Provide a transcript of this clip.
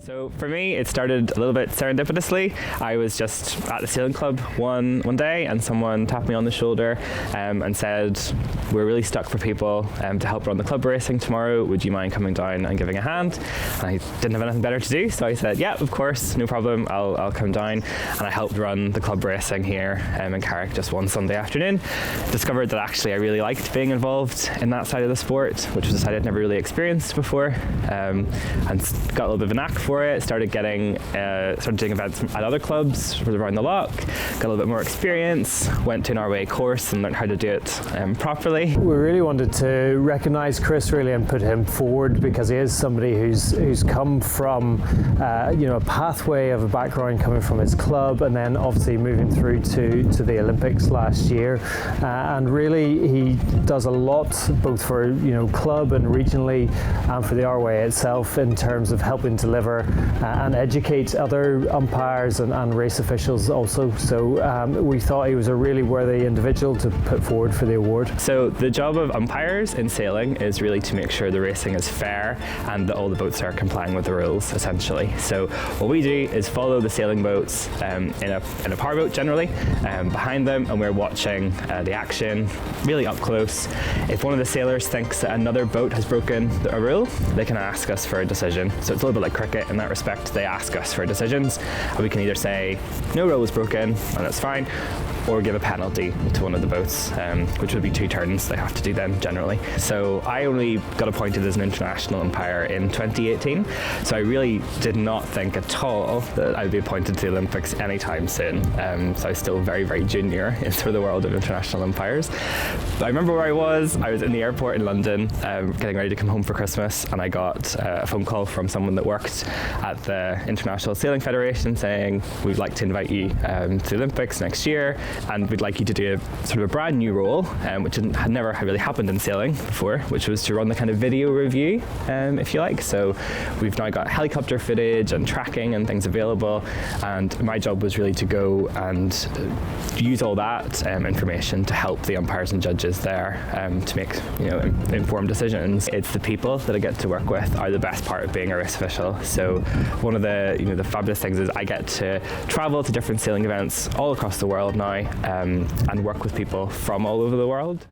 So for me, it started a little bit serendipitously. I was just at the sailing club one day, and someone tapped me on the shoulder and said, "We're really stuck for people to help run the club racing tomorrow. Would you mind coming down and giving a hand?" And I didn't have anything better to do, so I said, "Yeah, of course, no problem. I'll come down." And I helped run the club racing here in Carrick just one Sunday afternoon. Discovered that actually I really liked being involved in that side of the sport, which was a side I'd never really experienced before, and got a little bit of a knack for it. Started doing events at other clubs around the loch, got a little bit more experience, went to an RYA course and learned how to do it properly. We really wanted to recognise Chris really and put him forward because he is somebody who's come from a pathway of a background coming from his club and then obviously moving through to the Olympics last year, and really he does a lot both for club and regionally and for the RYA itself in terms of helping deliver and educate other umpires and race officials also. So we thought he was a really worthy individual to put forward for the award. So the job of umpires in sailing is really to make sure the racing is fair and that all the boats are complying with the rules, essentially. So what we do is follow the sailing boats in a powerboat generally behind them, and we're watching the action really up close. If one of the sailors thinks that another boat has broken a rule, they can ask us for a decision. So it's a little bit like cricket in that respect. They ask us for decisions, and we can either say no rule was broken and it's fine, or give a penalty to one of the boats, which would be 2 turns they have to do then generally. So I only got appointed as an international umpire in 2018, so I really did not think at all that I'd be appointed to the Olympics anytime soon. So I was still very, very junior into the world of international umpires. But I remember where I was in the airport in London, getting ready to come home for Christmas, and I got a phone call from someone that worked at the International Sailing Federation saying, "We'd like to invite you to the Olympics next year, and we'd like you to do a sort of a brand new role," which had never really happened in sailing before, which was to run the kind of video review, if you like. So we've now got helicopter footage and tracking and things available, and my job was really to go and use all that information to help the umpires and judges there to make informed decisions. It's the people that I get to work with are the best part of being a race official. So one of the the fabulous things is I get to travel to different sailing events all across the world now and work with people from all over the world.